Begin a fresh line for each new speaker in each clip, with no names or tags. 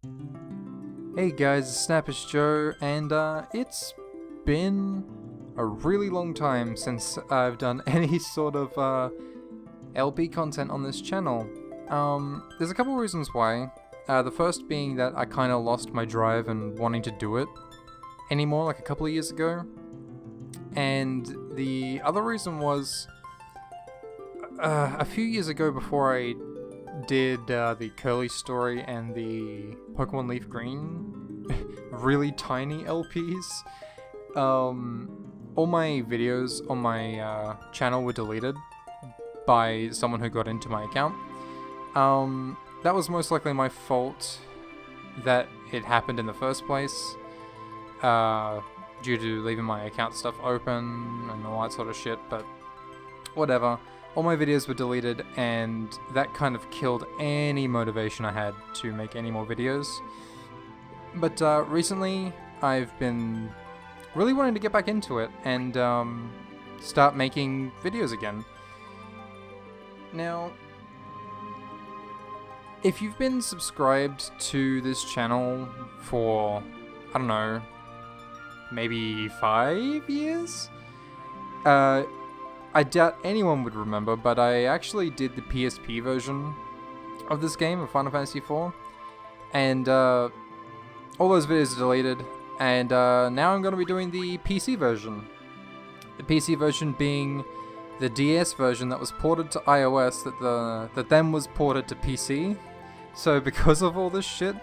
Hey guys, it's Snappish Joe, and it's been a really long time since I've done any sort of LP content on this channel. There's a couple of reasons why. The first being that I kind of lost my drive and wanting to do it anymore, like a couple of years ago. And the other reason was a few years ago, before I did the Curly story and the Pokemon Leaf Green really tiny LPs, all my videos on my channel were deleted by someone who got into my account. That was most likely my fault that it happened in the first place, due to leaving my account stuff open and all that sort of shit, but whatever. All my videos were deleted, and that kind of killed any motivation I had to make any more videos. But recently, I've been really wanting to get back into it and start making videos again. Now, if you've been subscribed to this channel for, I don't know, maybe 5 years? I doubt anyone would remember, but I actually did the PSP version of this game, of Final Fantasy IV, and all those videos are deleted, and now I'm going to be doing the PC version. The PC version being the DS version that was ported to iOS, that then was ported to PC. So because of all this shit,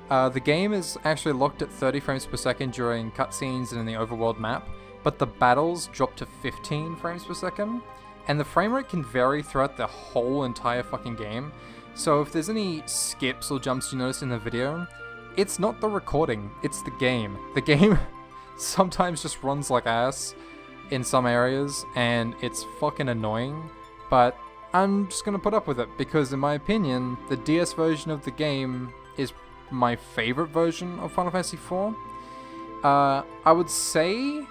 the game is actually locked at 30 frames per second during cutscenes and in the overworld map, but the battles drop to 15 frames per second, and the frame rate can vary throughout the whole entire fucking game. So if there's any skips or jumps you notice in the video, it's not the recording, it's the game. The game sometimes just runs like ass in some areas, and it's fucking annoying, but I'm just gonna put up with it, because in my opinion, the DS version of the game is my favorite version of Final Fantasy IV. I would say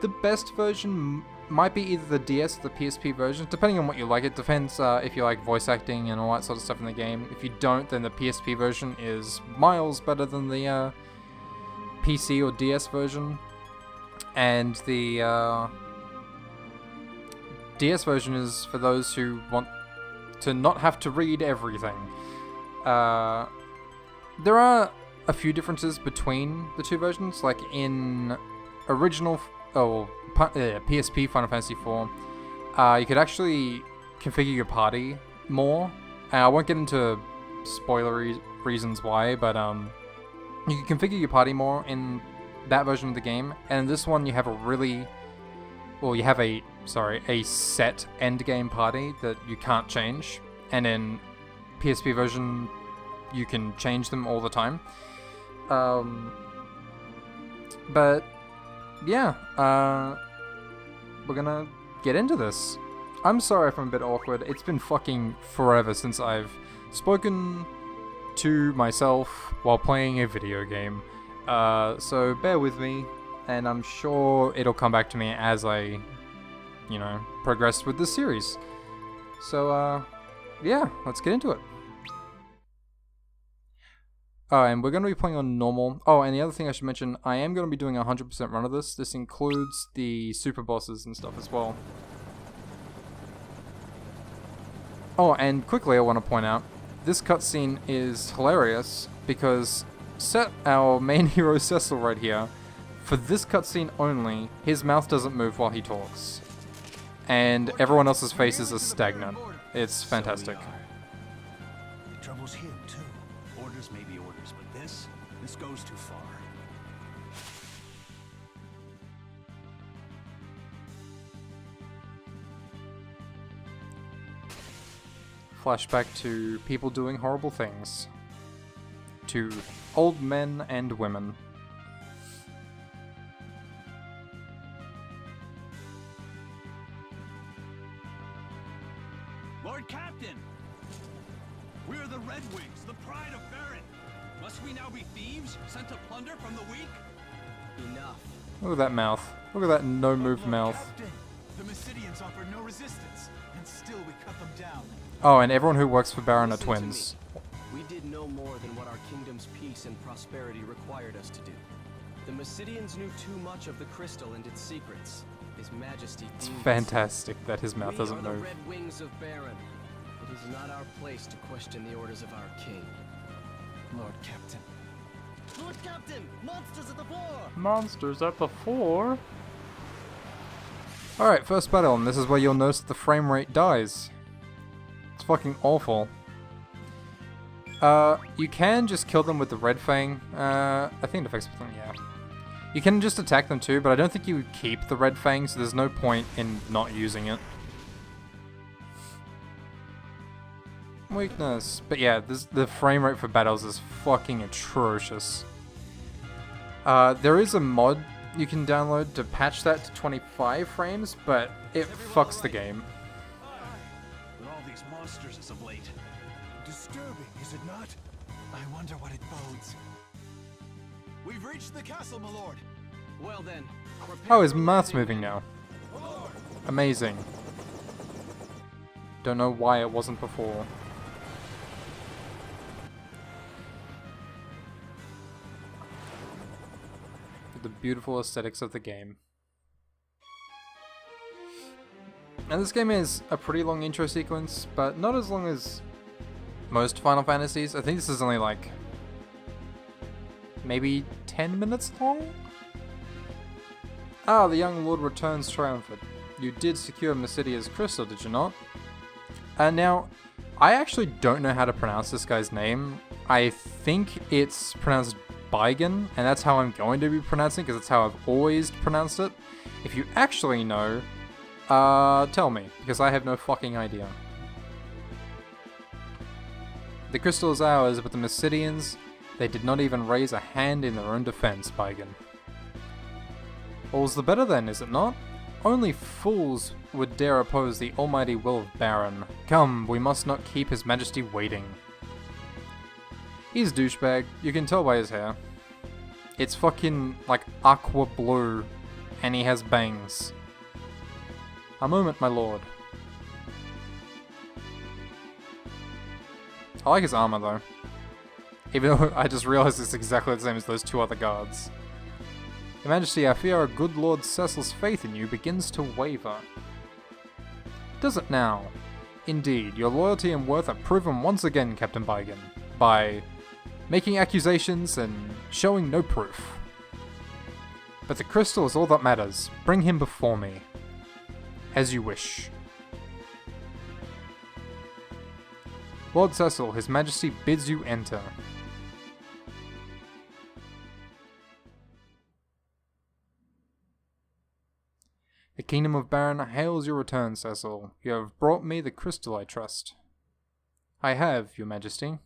the best version might be either the DS or the PSP version, depending on what you like. It depends if you like voice acting and all that sort of stuff in the game. If you don't, then the PSP version is miles better than the PC or DS version. And the DS version is for those who want to not have to read everything. There are a few differences between the two versions, like in original PSP Final Fantasy IV, you could actually configure your party more. I won't get into spoilery reasons why, but you can configure your party more in that version of the game, and in this one you have a set end game party that you can't change, and in PSP version you can change them all the time. But yeah, we're gonna get into this. I'm sorry if I'm a bit awkward. It's been fucking forever since I've spoken to myself while playing a video game. So bear with me, and I'm sure it'll come back to me as I, progress with this series. So, yeah, let's get into it. Oh, and we're going to be playing on normal. Oh, and the other thing I should mention, I am going to be doing a 100% run of this. This includes the super bosses and stuff as well. Oh, and quickly I want to point out, this cutscene is hilarious because our main hero Cecil right here, for this cutscene only, his mouth doesn't move while he talks. And everyone else's faces are stagnant. It's fantastic.
The trouble's him, too. Orders may be orders, but this goes too far.
Flashback to people doing horrible things. To old men and women.
Lord Captain! We're the Red Wings, the pride of Baron. Must we now be thieves, sent to plunder from the weak? Enough.
Look at that mouth. Look at that no-move mouth.
Captain, the Mysidians offered no resistance, and still we cut them down.
Oh, and everyone who works for Baron are twins.
We did no more than what our kingdom's peace and prosperity required us to do. The Mysidians knew too much of the crystal and its secrets. His Majesty
It's
deemed
fantastic that his mouth
we
doesn't
are the
move.
Red Wings of Baron. It is not our place to question the orders of our king.
Lord Captain.
Lord Captain! Monsters at the fore!
Monsters at the fore. Alright, first battle, and this is where you'll notice that the frame rate dies. It's fucking awful. You can just kill them with the Red Fang. I think it affects them, yeah. You can just attack them too, but I don't think you would keep the Red Fang, so there's no point in not using it. Weakness. But yeah, the frame rate for battles is fucking atrocious. There is a mod you can download to patch that to 25 frames, but it fucks the game.
With all these monsters as of late. Disturbing, is it not? I wonder what it bodes. We've reached the castle, my lord.
Well then,
Oh, his mouth's moving now. Amazing. Don't know why it wasn't before. The beautiful aesthetics of the game. And this game is a pretty long intro sequence, but not as long as most Final Fantasies. I think this is only like maybe 10 minutes long? Ah, the young lord returns triumphant. You did secure Mysidia's crystal, did you not? Now, I actually don't know how to pronounce this guy's name. I think it's pronounced Baigen, and that's how I'm going to be pronouncing it, because that's how I've always pronounced it. If you actually know, tell me, because I have no fucking idea. The crystal is ours, but the Mysidians, they did not even raise a hand in their own defense, Baigen. All's the better then, is it not? Only fools would dare oppose the almighty will of Baron. Come, we must not keep his majesty waiting. He's a douchebag, you can tell by his hair. It's fucking like aqua blue, and he has bangs. A moment, my lord. I like his armor though. Even though I just realized it's exactly the same as those two other guards. Your Majesty, I fear our good Lord Cecil's faith in you begins to waver. Does it now? Indeed, your loyalty and worth are proven once again, Captain Baigen, by making accusations and showing no proof. But the crystal is all that matters. Bring him before me. As you wish. Lord Cecil, His Majesty bids you enter. The Kingdom of Baron hails your return, Cecil. You have brought me the crystal, I trust. I have, Your Majesty.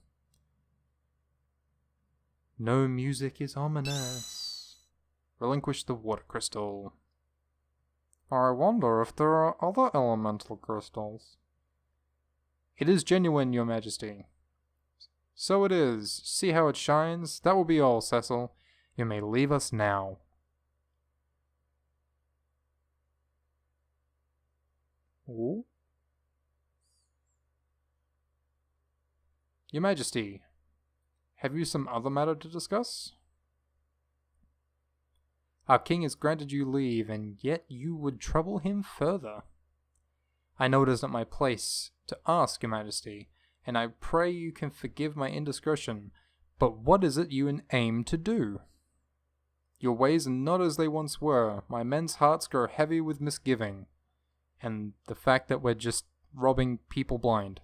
No music is ominous. Relinquish the water crystal. I wonder if there are other elemental crystals. It is genuine, Your Majesty. So it is. See how it shines? That will be all, Cecil. You may leave us now. Ooh. Your Majesty, have you some other matter to discuss? Our king has granted you leave, and yet you would trouble him further. I know it is not my place to ask, Your Majesty, and I pray you can forgive my indiscretion, but what is it you aim to do? Your ways are not as they once were. My men's hearts grow heavy with misgiving, and the fact that we're just robbing people blind.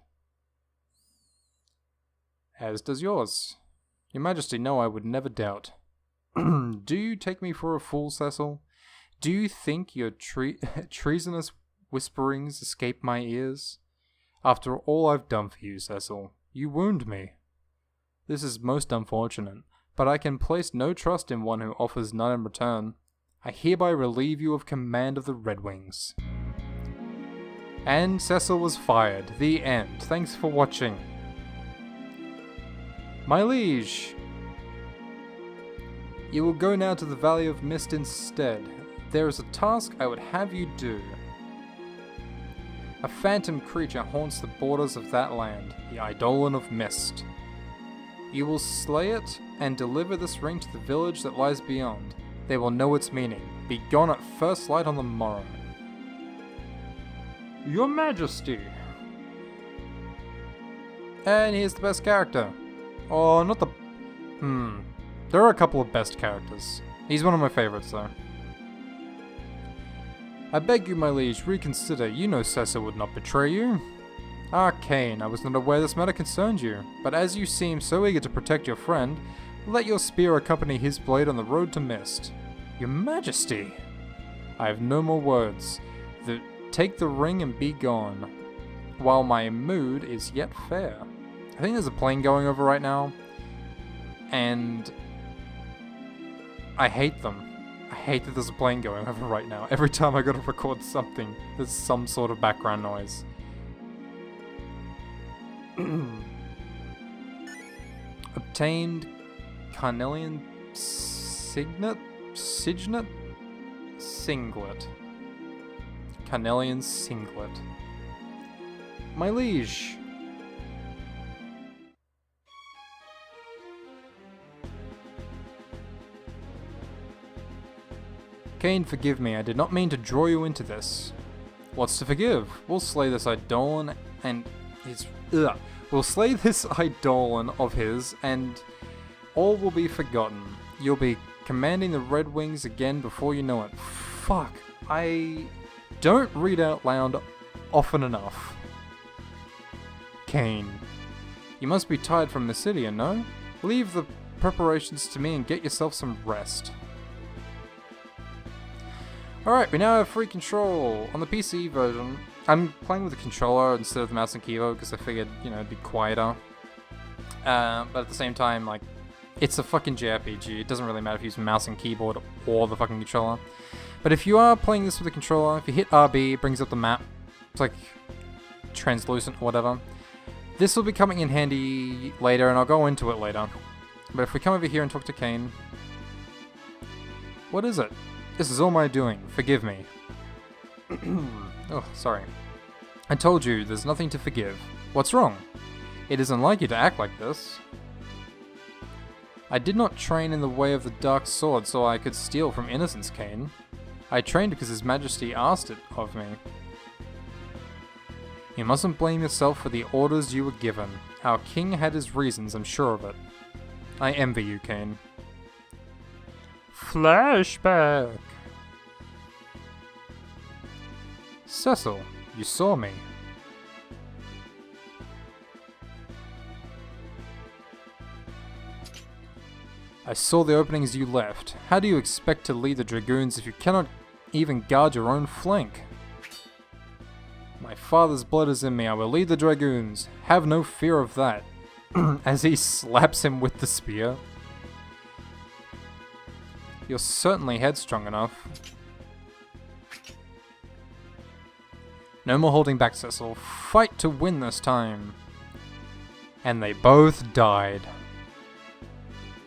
As does yours. Your Majesty, no, I would never doubt. Do you take me for a fool, Cecil? Do you think your treasonous whisperings escape my ears? After all I've done for you, Cecil, you wound me. This is most unfortunate, but I can place no trust in one who offers none in return. I hereby relieve you of command of the Red Wings. And Cecil was fired. The end. Thanks for watching. My liege, you will go now to the Valley of Mist instead. There is a task I would have you do. A phantom creature haunts the borders of that land, the Eidolon of Mist. You will slay it and deliver this ring to the village that lies beyond. They will know its meaning. Be gone at first light on the morrow. Your Majesty. And here's the best character. Oh, not the... There are a couple of best characters. He's one of my favorites, though. I beg you, my liege, reconsider. You know Cecil would not betray you. Ah, Cain, I was not aware this matter concerned you. But as you seem so eager to protect your friend, let your spear accompany his blade on the road to Mist. Your Majesty! I have no more words. Take the ring and be gone. While my mood is yet fair. I think there's a plane going over right now. And... I hate them. I hate that there's a plane going over right now. Every time I go to record something, there's some sort of background noise. Obtained Carnelian Signet? Singlet. Carnelian Singlet. My liege. Cain, forgive me, I did not mean to draw you into this. What's to forgive? We'll slay this Eidolon and his... We'll slay this Eidolon of his, and all will be forgotten. You'll be commanding the Red Wings again before you know it. Fuck. I don't read out loud often enough. Cain. You must be tired from Mysidia, no? Leave the preparations to me and get yourself some rest. Alright, we now have free control. On the PC version, I'm playing with the controller instead of the mouse and keyboard because I figured, you know, it'd be quieter. But at the same time, like, it's a fucking JRPG. It doesn't really matter if you use mouse and keyboard or the fucking controller. But if you are playing this with a controller, if you hit RB, it brings up the map. It's like translucent or whatever. This will be coming in handy later, and I'll go into it later. But if we come over here and talk to Cain... What is it? This is all my doing. Forgive me. Oh, sorry. I told you, there's nothing to forgive. What's wrong? It isn't like you to act like this. I did not train in the way of the dark sword so I could steal from innocence, Cain. I trained because His Majesty asked it of me. You mustn't blame yourself for the orders you were given. Our king had his reasons, I'm sure of it. I envy you, Cain. Flashback! Cecil, you saw me. I saw the openings you left. How do you expect to lead the dragoons if you cannot even guard your own flank? My father's blood is in me. I will lead the dragoons. Have no fear of that. As he slaps him with the spear. You're certainly headstrong enough. No more holding back, Cecil. Fight to win this time. And they both died.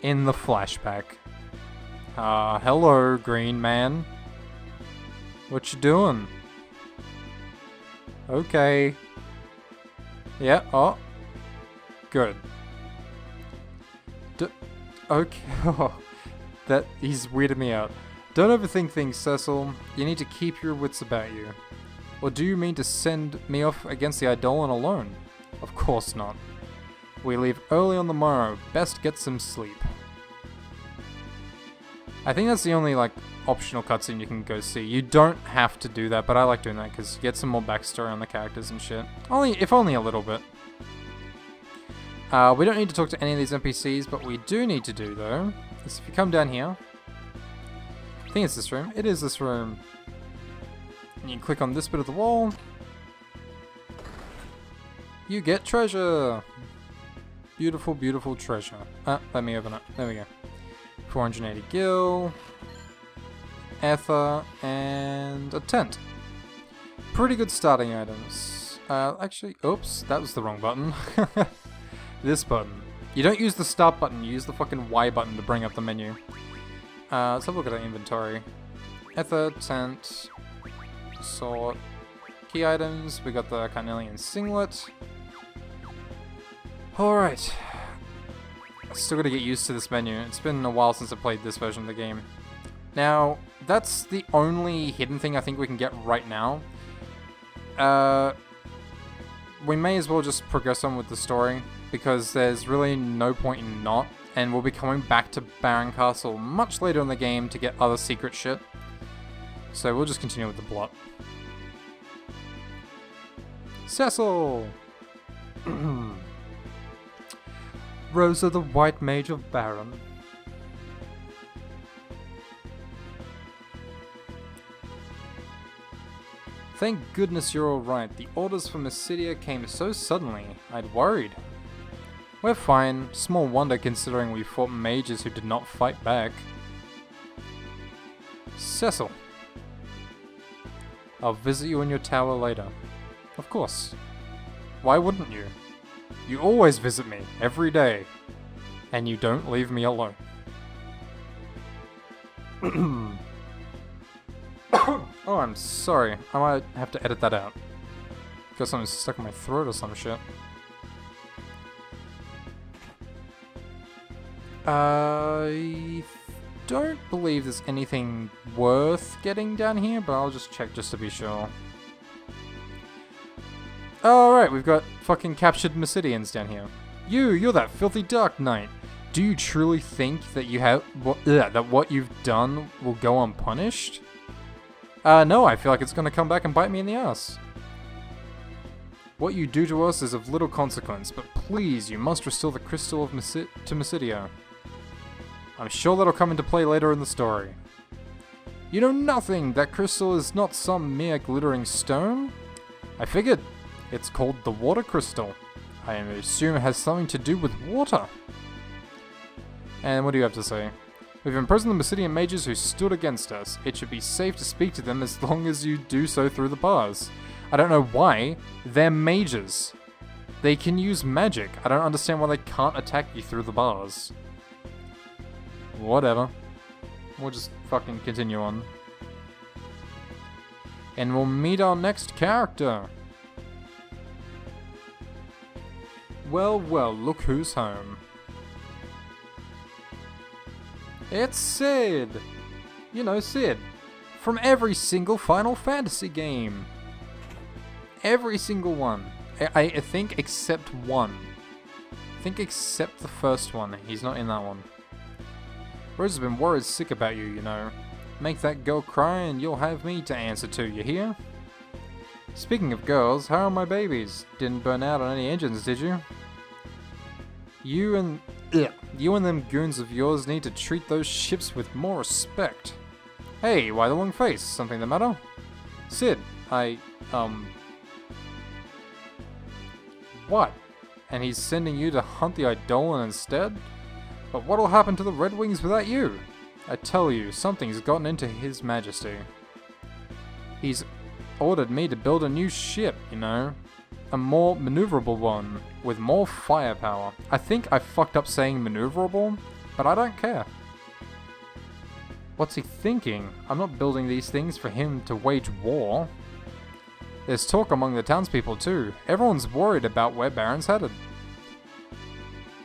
In the flashback. Hello, green man. What you doing? Okay. Yeah, oh. Good. Okay. That, he's weirded me out. Don't overthink things, Cecil. You need to keep your wits about you. Or do you mean to send me off against the Eidolon alone? Of course not. We leave early on the morrow. Best get some sleep. I think that's the only, like, optional cutscene you can go see. You don't have to do that, but I like doing that because you get some more backstory on the characters and shit. If only a little bit. We don't need to talk to any of these NPCs, but we do need to do, though, is if you come down here, I think it's this room. It is this room. And you click on this bit of the wall. You get treasure. Beautiful, beautiful treasure. Let me open it. There we go. 480 gil. Ether. And a tent. Pretty good starting items. Actually, oops, that was the wrong button. This button. You don't use the start button, you use the fucking Y button to bring up the menu. Let's have a look at our inventory. Ether, tent, sword, key items. We got the Carnelian Singlet. Alright. Still gotta get used to this menu. It's been a while since I played this version of the game. Now, that's the only hidden thing I think we can get right now. We may as well just progress on with the story, because there's really no point in not, and we'll be coming back to Baron Castle much later in the game to get other secret shit. So we'll just continue with the plot. Cecil! Rosa the White Mage of Baron. Thank goodness you're alright. The orders from Mysidia came so suddenly, I'd worried. We're fine. Small wonder considering we fought mages who did not fight back. Cecil. I'll visit you in your tower later. Of course. Why wouldn't you? You always visit me, every day. And you don't leave me alone. Oh, I'm sorry. I might have to edit that out. Got something stuck in my throat or some shit. I don't believe there's anything worth getting down here, but I'll just check just to be sure. Alright, we've got fucking captured Mysidians down here. You're that filthy Dark Knight. Do you truly think that you have that what you've done will go unpunished? No, I feel like it's gonna come back and bite me in the ass. What you do to us is of little consequence, but please, you must restore the crystal of to Mysidia. I'm sure that'll come into play later in the story. You know nothing! That crystal is not some mere glittering stone. I figured. It's called the Water Crystal. I assume it has something to do with water. And what do you have to say? We've imprisoned the Mysidian mages who stood against us. It should be safe to speak to them as long as you do so through the bars. I don't know why. They're mages. They can use magic. I don't understand why they can't attack you through the bars. Whatever. We'll just fucking continue on. And we'll meet our next character. Well, well, look who's home. It's Sid! You know Sid. From every single Final Fantasy game. Every single one. I think except one. I think except the first one. He's not in that one. Rosa's been worried sick about you, you know. Make that girl cry and you'll have me to answer to, you hear? Speaking of girls, how are my babies? Didn't burn out on any engines, did you? You and them goons of yours need to treat those ships with more respect. Hey, why the long face? Something the matter? Sid, What? And he's sending you to hunt the Eidolon instead? But what'll happen to the Red Wings without you? I tell you, something's gotten into His Majesty. He's ordered me to build a new ship, you know. A more maneuverable one, with more firepower. I think I fucked up saying maneuverable, but I don't care. What's he thinking? I'm not building these things for him to wage war. There's talk among the townspeople too. Everyone's worried about where Baron's headed.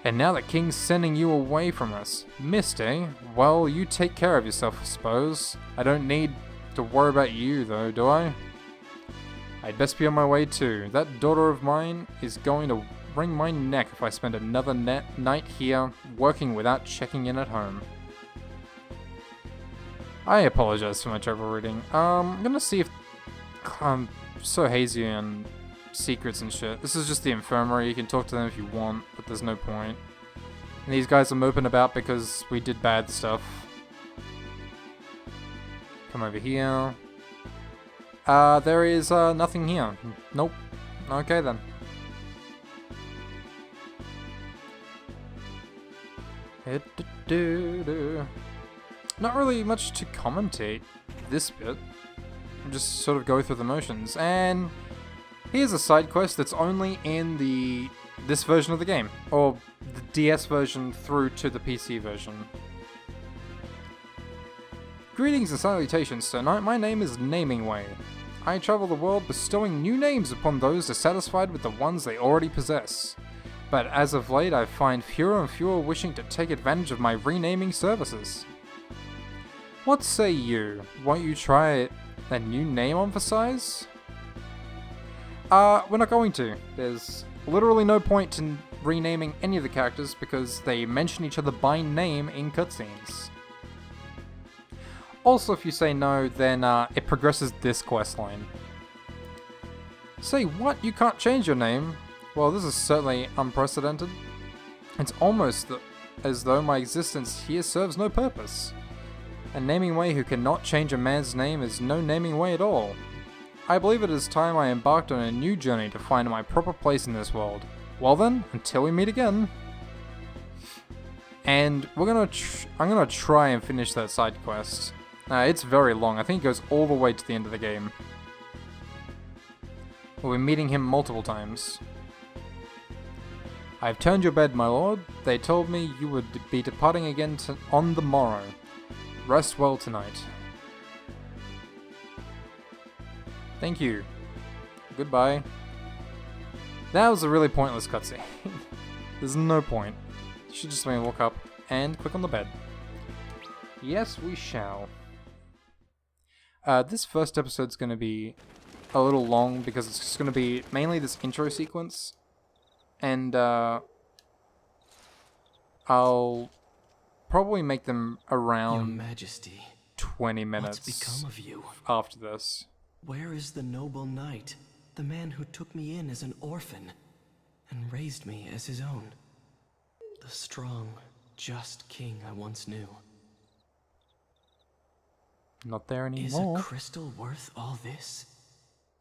And now that King's sending you away from us. Missed, eh? Well, you take care of yourself, I suppose. I don't need to worry about you though, do I? I'd best be on my way too. That daughter of mine is going to wring my neck if I spend another night here working without checking in at home. I apologize for my trouble reading. I'm gonna see if... I'm so hazy on secrets and shit. This is just the infirmary. You can talk to them if you want, but there's no point. And these guys are moping about because we did bad stuff. Come over here. There is nothing here. Nope. Okay then. Not really much to commentate this bit. Just sort of go through the motions. And here's a side quest that's only in this version of the game, or the DS version through to the PC version. Greetings and salutations, Sir Knight. My name is Namingway. I travel the world bestowing new names upon those dissatisfied with the ones they already possess. but as of late I find fewer and fewer wishing to take advantage of my renaming services. What say you? Won't you try a new name on for size? We're not going to. There's literally no point in renaming any of the characters because they mention each other by name in cutscenes. Also, if you say no, then it progresses this questline. Say what? You can't change your name? Well, this is certainly unprecedented. It's almost as though my existence here serves no purpose. A naming way who cannot change a man's name is no naming way at all. I believe it is time I embarked on a new journey to find my proper place in this world. Well then, until we meet again. And I'm gonna try and finish that side quest. It's very long. I think it goes all the way to the end of the game. We'll be meeting him multiple times. I have turned your bed, my lord. They told me you would be departing again on the morrow. Rest well tonight. Thank you. Goodbye. That was a really pointless cutscene. There's no point. You should just maybe walk up and click on the bed. Yes, we shall. This first episode's going to be a little long because it's just going to be mainly this intro sequence. And I'll probably make them around
Your Majesty,
20 minutes
what's become of you?
After this.
Where is the noble knight, the man who took me in as an orphan and raised me as his own? The strong, just king I once knew.
Not there
Is
anymore.
a crystal worth all this?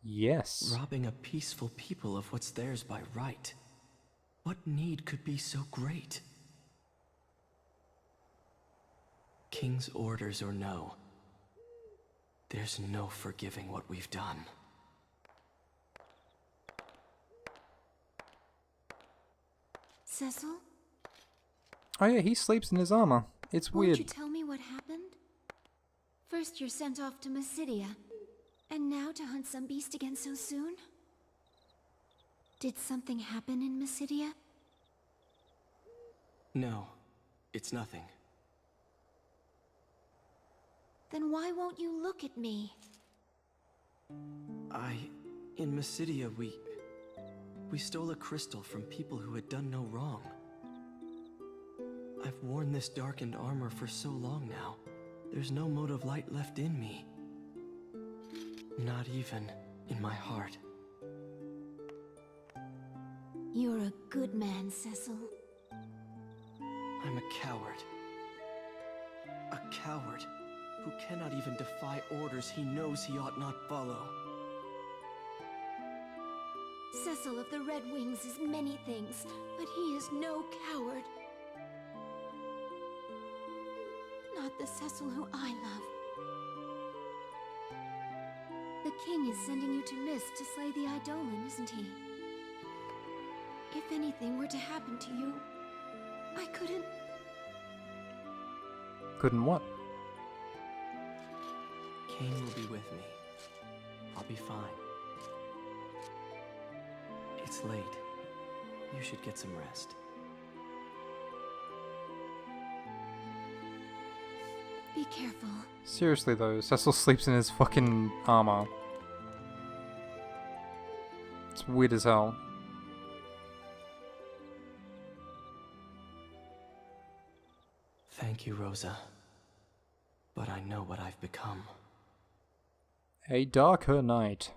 Yes.
Robbing a peaceful people of what's theirs by right. What need could be so great? King's orders or no, there's no forgiving what we've done.
Cecil?
Oh yeah, he sleeps in his armor. It's
Won't
weird.
you tell me what happened? First you're sent off to Mysidia, and now to hunt some beast again so soon? Did something happen in Mysidia?
No, it's nothing.
Then why won't you look at me?
In Mysidia, we stole a crystal from people who had done no wrong. I've worn this darkened armor for so long now. There's no mote of light left in me. Not even in my heart.
You're a good man, Cecil.
I'm a coward. A coward who cannot even defy orders he knows he ought not follow.
Cecil of the Red Wings is many things, but he is no coward. Not the Cecil who I love. The king is sending you to Mist to slay the Eidolon, isn't he? If anything were to happen to you, I couldn't...
Couldn't what?
Kane will be with me. I'll be fine. It's late. You should get some rest.
Be careful.
Seriously though, Cecil sleeps in his fucking armor. It's weird as hell.
Thank you, Rosa. But I know what I've become.
A darker night.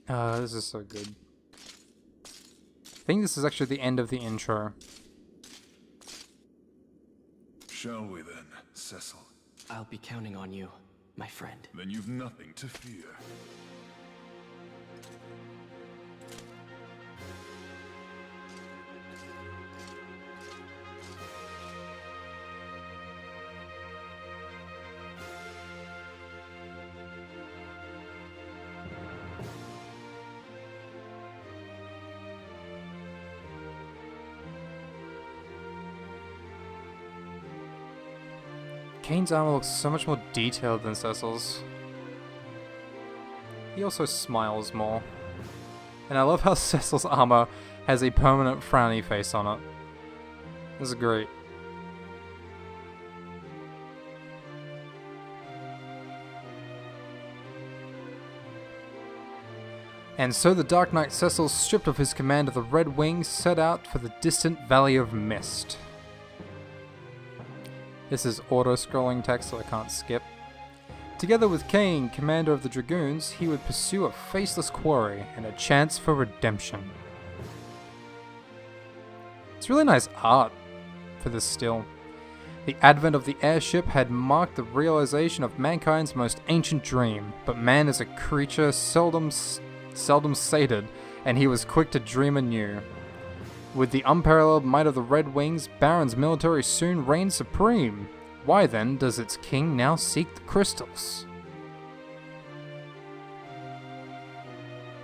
This is so good. I think this is actually the end of the intro.
Shall we then, Cecil?
I'll be counting on you, my friend.
Then you've nothing to fear.
Kane's armor looks so much more detailed than Cecil's. He also smiles more. And I love how Cecil's armor has a permanent frowny face on it. This is great. And so the Dark Knight Cecil, stripped of his command of the Red Wings, set out for the distant Valley of Mist. This is auto-scrolling text, so I can't skip. Together with Kane, commander of the Dragoons, he would pursue a faceless quarry and a chance for redemption. It's really nice art for this still. The advent of the airship had marked the realization of mankind's most ancient dream, but man is a creature seldom sated, and he was quick to dream anew. With the unparalleled might of the Red Wings, Baron's military soon reigned supreme. Why then does its king now seek the crystals?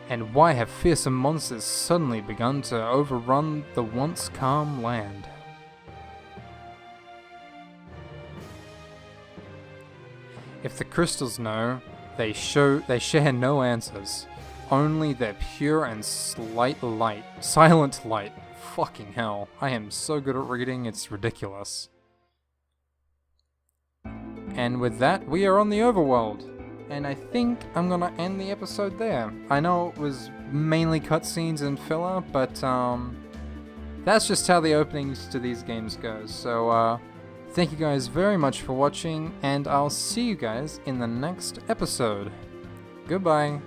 And why have fearsome monsters suddenly begun to overrun the once calm land? If the crystals know, they share no answers. Only their pure and silent light. Fucking hell. I am so good at reading, it's ridiculous. And with that, we are on the overworld. And I think I'm gonna end the episode there. I know it was mainly cutscenes and filler, but that's just how the openings to these games goes. So thank you guys very much for watching, and I'll see you guys in the next episode. Goodbye.